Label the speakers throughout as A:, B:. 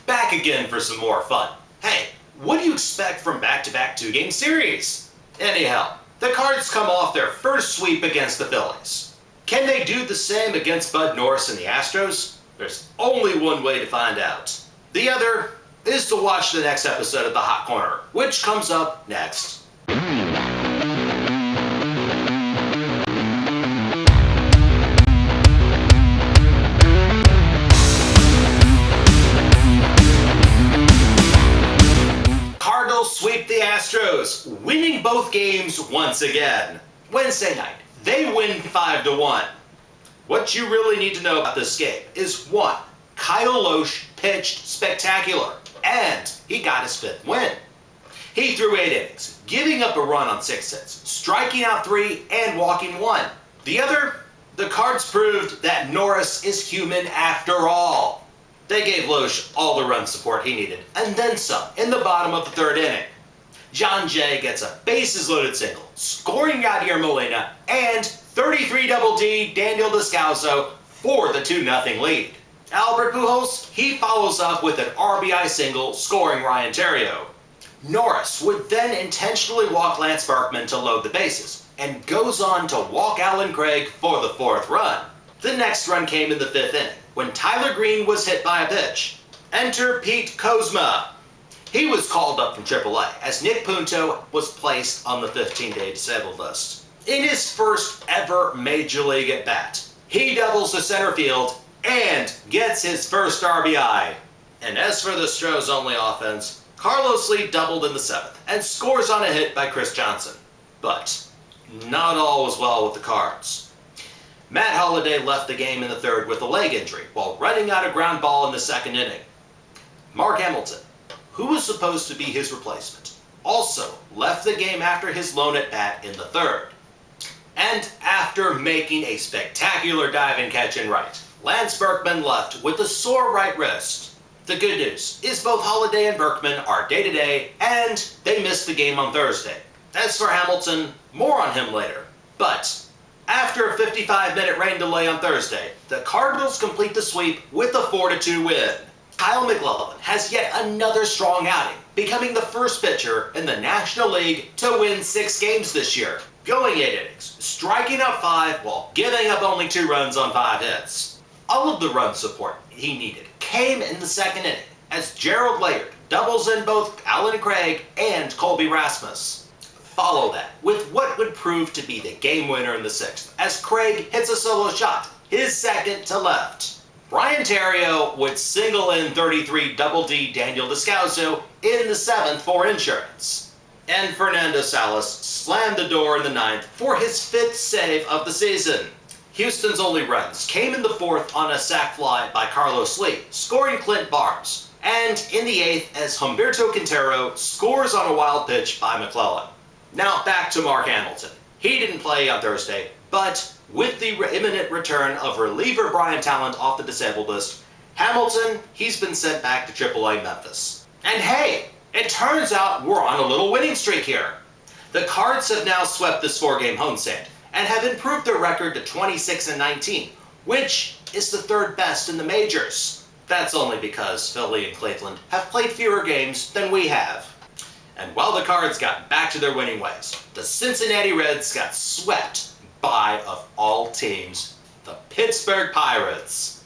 A: back again for some more fun. Hey, what do you expect from back-to-back two-game series? Anyhow, the Cards come off their first sweep against the Phillies. Can they do the same against Bud Norris and the Astros? There's only one way to find out. The other is to watch the next episode of The Hot Corner, which comes up next. Sweep the Astros, winning both games once again. Wednesday night, they win 5-1. What you really need to know about this game is 1. Kyle Loesch pitched spectacular, and he got his 5th win. He threw 8 innings, giving up a run on 6 hits, striking out 3 and walking 1. The other, the Cards proved that Norris is human after all. They gave Loesch all the run support he needed, and then some, in the bottom of the 3rd inning. John Jay gets a bases-loaded single, scoring Yadier Molina, and 33 double D Daniel Descalso for the 2-0 lead. Albert Pujols, he follows up with an RBI single, scoring Ryan Theriot. Norris would then intentionally walk Lance Berkman to load the bases, and goes on to walk Allen Craig for the 4th run. The next run came in the 5th inning, when Tyler Green was hit by a pitch. Enter Pete Kozma. He was called up from AAA as Nick Punto was placed on the 15-day disabled list. In his first ever Major League at-bat, he doubles to center field and gets his first RBI. And as for the Astros' only offense, Carlos Lee doubled in the 7th and scores on a hit by Chris Johnson. But not all was well with the Cards. Matt Holliday left the game in the 3rd with a leg injury while running out a ground ball in the 2nd inning. Mark Hamilton, who was supposed to be his replacement, also left the game after his lone at-bat in the 3rd. And after making a spectacular diving catch in right, Lance Berkman left with a sore right wrist. The good news is both Holliday and Berkman are day-to-day, and they missed the game on Thursday. As for Hamilton, more on him later. But after a 55-minute rain delay on Thursday, the Cardinals complete the sweep with a 4-2 win. Kyle McClellan has yet another strong outing, becoming the first pitcher in the National League to win 6 games this year, going 8 innings, striking out 5 while giving up only 2 runs on 5 hits. All of the run support he needed came in the 2nd inning, as Gerald Laird doubles in both Allen Craig and Colby Rasmus. Follow that with what would prove to be the game winner in the 6th, as Craig hits a solo shot, his 2nd to left. Ryan Theriot would single in 33 double D Daniel Descalso in the 7th for insurance. And Fernando Salas slammed the door in the 9th for his 5th save of the season. Houston's only runs came in the 4th on a sac fly by Carlos Lee, scoring Clint Barnes, and in the 8th as Humberto Quintero scores on a wild pitch by McClellan. Now back to Mark Hamilton. He didn't play on Thursday, but with the imminent return of reliever Brian Talent off the disabled list, Hamilton, he's been sent back to AAA Memphis. And hey, it turns out we're on a little winning streak here. The Cards have now swept this 4-game homestand and have improved their record to 26-19, which is the 3rd best in the majors. That's only because Philly and Cleveland have played fewer games than we have. And while the Cards got back to their winning ways, the Cincinnati Reds got swept by, of all teams, the Pittsburgh Pirates.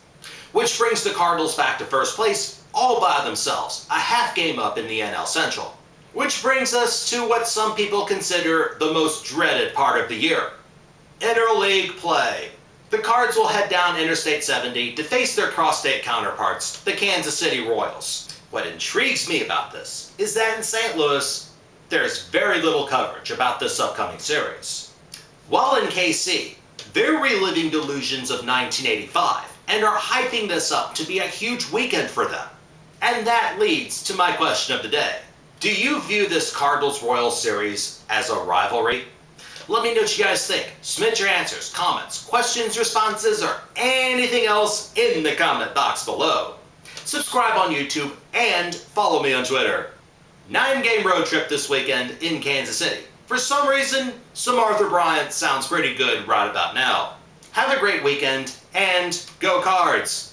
A: Which brings the Cardinals back to first place all by themselves, a half game up in the NL Central. Which brings us to what some people consider the most dreaded part of the year: interleague play. The Cards will head down Interstate 70 to face their cross-state counterparts, the Kansas City Royals. What intrigues me about this is that in St. Louis, there's very little coverage about this upcoming series. While in KC, they're reliving delusions of 1985 and are hyping this up to be a huge weekend for them. And that leads to my question of the day. Do you view this Cardinals-Royals series as a rivalry? Let me know what you guys think. Submit your answers, comments, questions, responses, or anything else in the comment box below. Subscribe on YouTube and follow me on Twitter. 9-game road trip this weekend in Kansas City. For some reason, some Arthur Bryant sounds pretty good right about now. Have a great weekend, and go Cards!